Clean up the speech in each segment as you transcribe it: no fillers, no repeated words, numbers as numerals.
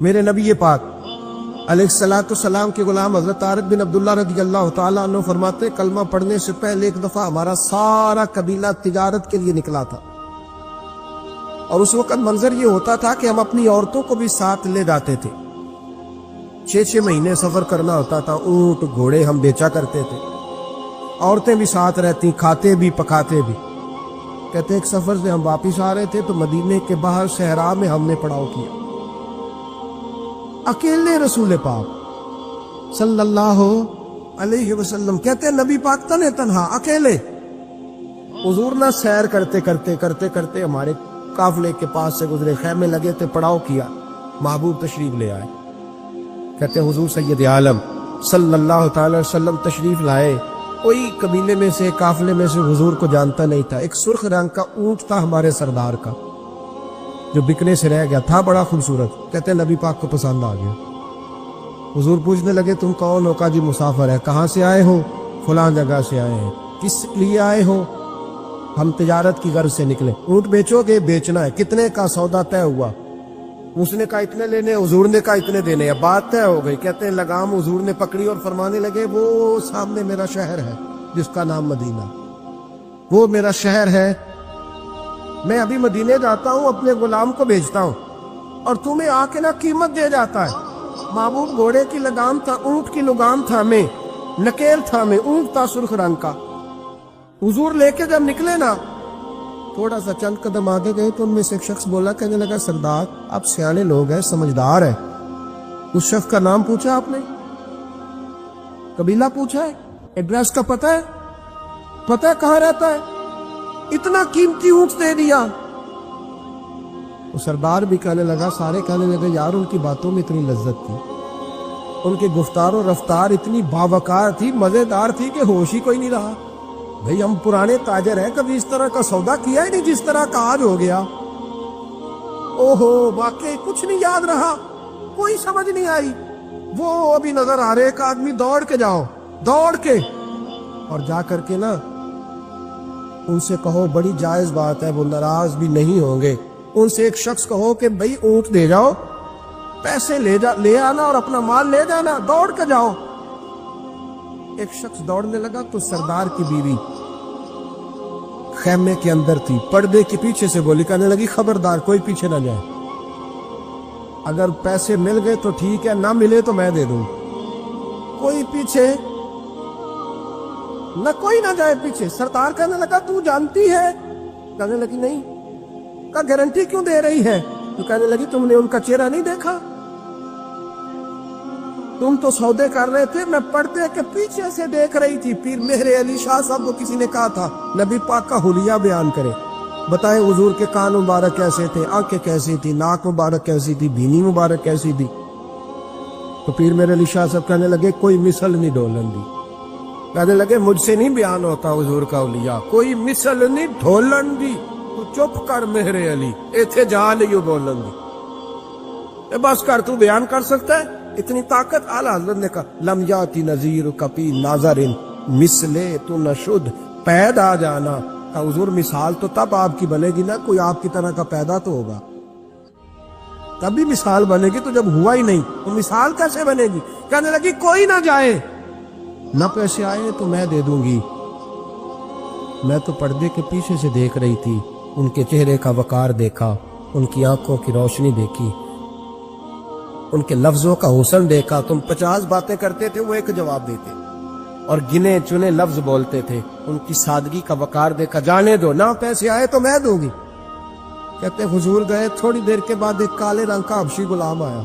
میرے نبی پاک علیہ السلام کے غلام حضرت طارق بن عبداللہ رضی اللہ تعالیٰ عنہ فرماتے کلمہ پڑھنے سے پہلے ایک دفعہ ہمارا سارا قبیلہ تجارت کے لیے نکلا تھا، اور اس وقت منظر یہ ہوتا تھا کہ ہم اپنی عورتوں کو بھی ساتھ لے جاتے تھے۔ 6 مہینے سفر کرنا ہوتا تھا، اونٹ گھوڑے ہم بیچا کرتے تھے، عورتیں بھی ساتھ رہتی، کھاتے بھی پکاتے بھی۔ کہتے ایک سفر سے ہم واپس آ رہے تھے تو مدینے کے باہر صحرا میں ہم نے پڑاؤ کیا، اکیلے رسول پاک صلی اللہ علیہ وسلم، کہتے نبی پاک تنے تنہا اکیلے۔ حضور نہ سیر کرتے کرتے ہمارے قافلے کے پاس سے گزرے، خیمے لگے تھے، پڑاؤ کیا، محبوب تشریف لے آئے۔ کہتے حضور سید عالم صلی اللہ تعالی وسلم تشریف لائے، کوئی قبیلے میں سے قافلے میں سے حضور کو جانتا نہیں تھا۔ ایک سرخ رنگ کا اونٹ تھا ہمارے سردار کا جو بکنے سے رہ گیا تھا، بڑا خوبصورت۔ کہتے نبی پاک کو پسند آ گیا۔ حضور پوچھنے لگے تم کون ہو؟ کہا جی مسافر ہے۔ کہاں سے آئے ہو؟ فلاں جگہ سے آئے ہیں۔ کس لیے آئے ہو؟ ہم تجارت کی غرض سے نکلے۔ اونٹ بیچو گے؟ بیچنا ہے۔ کتنے کا سودا طے ہوا؟ اس نے کہا اتنے لینے، حضور نے کہا اتنے دینے، اب بات طے ہو گئی۔ کہتے ہیں لگام حضور نے پکڑی اور فرمانے لگے وہ سامنے میرا شہر ہے جس کا نام مدینہ، وہ میرا شہر ہے، میں ابھی مدینے جاتا ہوں، اپنے غلام کو بھیجتا ہوں اور تمہیں آ کے نہ قیمت دے جاتا ہے۔ محبوب گھوڑے کی لگام تھا، اونٹ کی لگام تھا، میں نکیل تھا، میں اونٹ تھا سرخ رنگ کا۔ حضور لے کے جب نکلے نا، تھوڑا سا چند قدم آگے گئے تو ان میں سے ایک شخص بولا، کہنے لگا سردار آپ سیانے لوگ ہیں، سمجھدار ہیں، اس شخص کا نام پوچھا آپ نے؟ قبیلہ پوچھا ہے؟ ایڈریس کا پتہ ہے؟ پتہ ہے کہاں رہتا ہے؟ اتنا قیمتی اونٹ دے دیا۔ وہ سردار بھی کہنے لگا، سارے کہنے لگے یار ان کی باتوں میں اتنی لذت تھی، ان کی گفتار و رفتار اتنی باوقار تھی، مزیدار تھی کہ ہوش ہی کوئی نہیں رہا۔ بھئی ہم پرانے تاجر ہیں، کبھی اس طرح کا سودا کیا ہی نہیں جس طرح کا آج ہو گیا۔ اوہو واقعی کچھ نہیں یاد رہا، کوئی سمجھ نہیں آئی۔ وہ ابھی نظر آ رہے، ایک آدمی دوڑ کے جاؤ، دوڑ کے اور جا کر کے نا ان سے کہو، بڑی جائز بات ہے، وہ ناراض بھی نہیں ہوں گے۔ ان سے ایک شخص کہو کہ بھئی اونٹ دے جاؤ، پیسے لے آنا اور اپنا مال لے جانا، دوڑ کے جاؤ۔ ایک شخص دوڑنے لگا تو سردار کی بیوی خیمے کے اندر تھی، پردے کے پیچھے سے بولی، کہنے لگی خبردار کوئی پیچھے نہ جائے، اگر پیسے مل گئے تو ٹھیک ہے، نہ ملے تو میں دے دوں، کوئی پیچھے نہ، کوئی نہ جائے پیچھے۔ سردار کہنے لگا تو جانتی ہے؟ کہنے لگی نہیں۔ کہا گارنٹی کیوں دے رہی ہے؟ تو کہنے لگی تم نے ان کا چہرہ نہیں دیکھا؟ تم تو سودے کر رہے تھے، میں پردے کے پیچھے سے دیکھ رہی تھی۔ پیر مہر علی شاہ صاحب کو کسی نے کہا تھا نبی پاک کا حلیہ بیان کرے، بتائے حضور کے کان مبارک کیسے تھے، آنکھیں کیسی تھی، ناک مبارک کیسی تھی، بینی مبارک کیسی تھی۔ تو پیر مہر علی شاہ صاحب کہنے لگے کوئی مثل نہیں ڈھولن دی، کہنے لگے مجھ سے نہیں بیان ہوتا حضور کا حلیہ، کوئی مثل نہیں ڈھولن دی، تو چپ کر مہر علی، ایتھے جا نہیں بولن دی، بس کر، تو بیان کر سکتا ہے اتنی طاقت۔ اعلیٰ حضرت نے کہا لم یاتی نذیر کپی ناظر مثلے تو نشد پیدا جانا۔ کہا حضور مثال تو تب آپ کی بنے گی نا، کوئی آپ کی طرح کا پیدا تو ہوگا، تبھی مثال بنے گی، تو جب ہوا ہی نہیں تو مثال کیسے بنے گی؟ کہنے لگی کوئی نہ جائے، نہ پیسے آئے تو میں دے دوں گی۔ میں تو پردے کے پیچھے سے دیکھ رہی تھی، ان کے چہرے کا وقار دیکھا، ان کی آنکھوں کی روشنی دیکھی، ان کے لفظوں کا حسن دیکھا۔ تم 50 باتیں کرتے تھے، وہ ایک جواب دیتے، اور گنے چنے لفظ بولتے تھے، ان کی سادگی کا وقار دیکھا۔ جانے دو، نہ پیسے آئے تو میں دوں گی۔ کہتے حضور گئے، تھوڑی دیر کے بعد ایک کالے رنگ کا حبشی غلام آیا،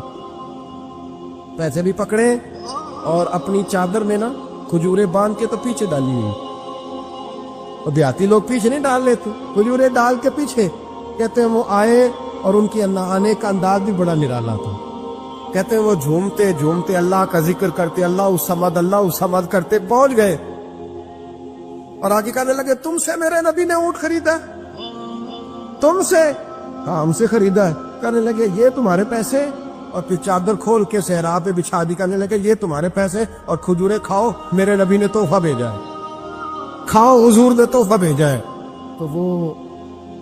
پیسے بھی پکڑے اور اپنی چادر میں نا کھجورے باندھ کے تو پیچھے ڈالی ہوئی، اور دیہاتی لوگ پیچھے نہیں ڈال لیتے، کھجورے ڈال کے پیچھے۔ کہتے ہیں وہ آئے اور ان کی آنے کا انداز بھی بڑا نرالا تھا۔ کہتے ہیں وہ جھومتے جھومتے اللہ کا ذکر کرتے، اللہ الصمد کرتے پہنچ گئے، اور آگے کہنے لگے تم سے میرے نبی نے اونٹ خریدا؟ تم سے؟ ہاں ہم سے خریدا ہے۔ کہنے لگے یہ تمہارے پیسے؟ اور پھر چادر کھول کے صحرا پہ بچھا دی، کہنے لگے یہ تمہارے پیسے، اور کھجورے کھاؤ، میرے نبی نے تحفہ بھیجا ہے، کھاؤ، حضور نے تحفہ بھیجا ہے۔ تو وہ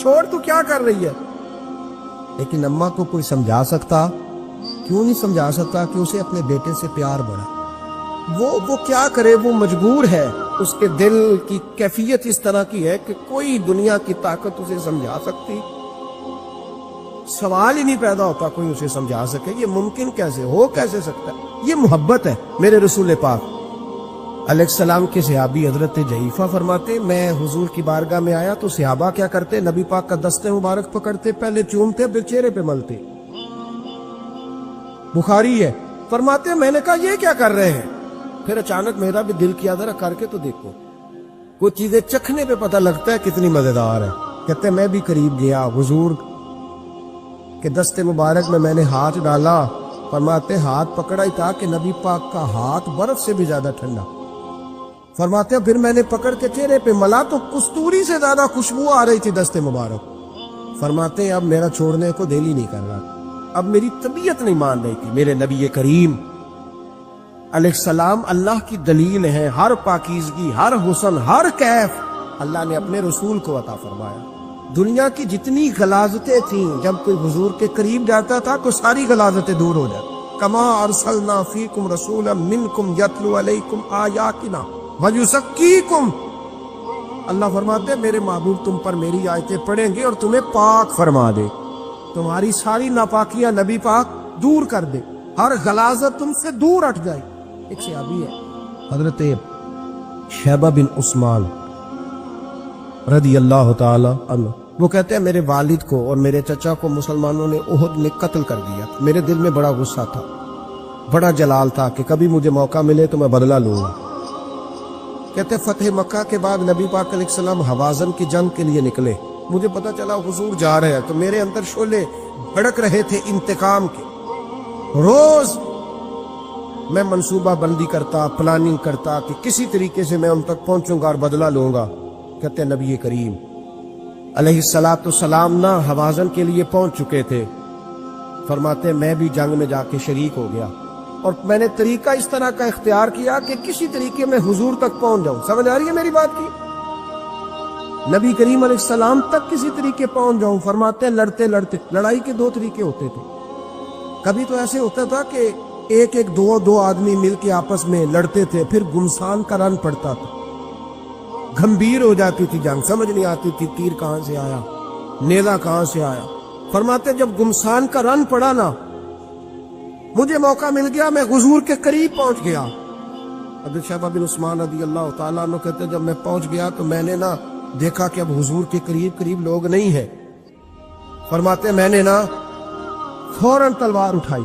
چھوڑ تو کیا کر رہی ہے. لیکن اماں کو کوئی سمجھا سکتا؟ کیوں نہیں سمجھا سکتا کہ اسے اپنے بیٹے سے پیار بڑھا. وہ کیا کرے, وہ مجبور ہے. اس کے دل کی کیفیت اس طرح کی ہے کہ کوئی دنیا کی طاقت اسے سمجھا سکتی؟ سوال ہی نہیں پیدا ہوتا کوئی اسے سمجھا سکے. یہ ممکن کیسے ہو, کیسے سکتا ہے؟ یہ محبت ہے. میرے رسول پاک علیہ السلام کے صحابی حضرت جعفہ فرماتے, میں حضور کی بارگاہ میں آیا تو صحابہ کیا کرتے, نبی پاک کا دست مبارک پکڑتے, پہلے چومتے پھر چہرے پہ ملتے. بخاری ہے. فرماتے میں نے کہا یہ کیا کر رہے ہیں؟ پھر اچانک میرا بھی دل کیا ذرا کر کے تو دیکھو. کچھ چیزیں چکھنے پہ پتہ لگتا ہے کتنی مزیدار ہے. کہتے میں بھی قریب گیا, حضور کے دست مبارک میں نے ہاتھ ڈالا. فرماتے ہاتھ پکڑا ہی تھا کہ نبی پاک کا ہاتھ برف سے بھی زیادہ ٹھنڈا. فرماتے پھر میں نے پکڑ کے چہرے پہ ملا تو کستوری سے زیادہ خوشبو آ رہی تھی دست مبارک. فرماتے اب میرا چھوڑنے کو دل ہی نہیں کر رہا, اب میری طبیعت نہیں مان رہی تھی. میرے نبی کریم علیہ السلام اللہ کی دلیل ہے. ہر پاکیزگی, ہر حسن, ہر کیف اللہ نے اپنے رسول کو عطا فرمایا. دنیا کی جتنی غلاظتیں تھیں, جب کوئی حضور کے قریب جاتا تھا تو ساری غلاظتیں دور ہو جاتی. کما ارسلنا فیکم رسولا منکم یتلو علیکم آیاتنا ویزکیکم. اللہ فرماتے میرے محبوب تم پر میری آیتیں پڑھیں گے اور تمہیں پاک فرما دے, تمہاری ساری ناپاکیاں نبی پاک دور کر دے, ہر غلاظت تم سے دور ہٹ جائے. ایک صحابی ہے حضرت شیبہ بن عثمان رضی اللہ تعالی عنہ, وہ کہتے ہیں میرے والد کو اور میرے چچا کو مسلمانوں نے احد میں قتل کر دیا. میرے دل میں بڑا غصہ تھا, بڑا جلال تھا کہ کبھی مجھے موقع ملے تو میں بدلہ لوں گا. کہتے فتح مکہ کے بعد نبی پاک علیہ السلام حوازن کی جنگ کے لیے نکلے. مجھے پتا چلا حضور جا رہے ہیں تو میرے اندر شعلے بھڑک رہے تھے انتقام کے. روز میں منصوبہ بندی کرتا, پلاننگ کرتا کہ کسی طریقے سے میں ان تک پہنچوں گا اور بدلہ لوں گا. کہتے ہیں نبی کریم علیہ السلام نہ حوازن کے لیے پہنچ چکے تھے. فرماتے میں بھی جنگ میں جا کے شریک ہو گیا اور میں نے طریقہ اس طرح کا اختیار کیا کہ کسی طریقے میں حضور تک پہنچ جاؤں. سمجھ آ رہی ہے میری بات کی؟ نبی کریم علیہ السلام تک کسی طریقے پہنچ جاؤں. فرماتے ہیں لڑتے لڑتے, لڑائی کے 2 طریقے ہوتے تھے. کبھی تو ایسے ہوتا تھا کہ ایک دو آدمی مل کے آپس میں لڑتے تھے, پھر گمسان کا رن پڑتا تھا, گھمبیر ہو جاتی تھی جنگ, سمجھ نہیں آتی تھی تیر کہاں سے آیا, نیزہ کہاں سے آیا. فرماتے جب گمسان کا رن پڑا نا, مجھے موقع مل گیا, میں حضور کے قریب پہنچ گیا. حضرت شیبہ بن عثمان رضی اللہ تعالیٰ عنہ کہتے جب میں پہنچ گیا تو میں نے نا دیکھا کہ اب حضور کے قریب لوگ نہیں ہیں. فرماتے میں نے نا فوراً تلوار اٹھائی,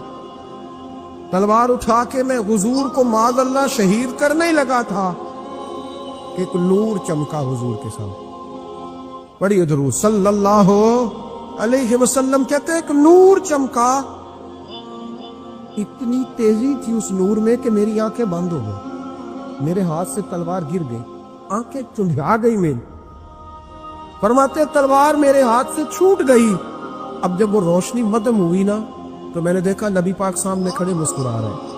تلوار اٹھا کے میں حضور کو معاذ اللہ شہید کرنے ہی لگا تھا کہ ایک نور چمکا حضور کے سامنے. بڑی درود صلی اللہ علیہ وسلم. کہتے ایک نور چمکا, اتنی تیزی تھی اس نور میں کہ میری آنکھیں بند ہو گئی, میرے ہاتھ سے تلوار گر گئی, آنکھیں چندھا گئی میری. فرماتے تلوار میرے ہاتھ سے چھوٹ گئی. اب جب وہ روشنی مدھم ہوئی نا تو میں نے دیکھا نبی پاک سامنے کھڑے مسکرا رہے ہیں.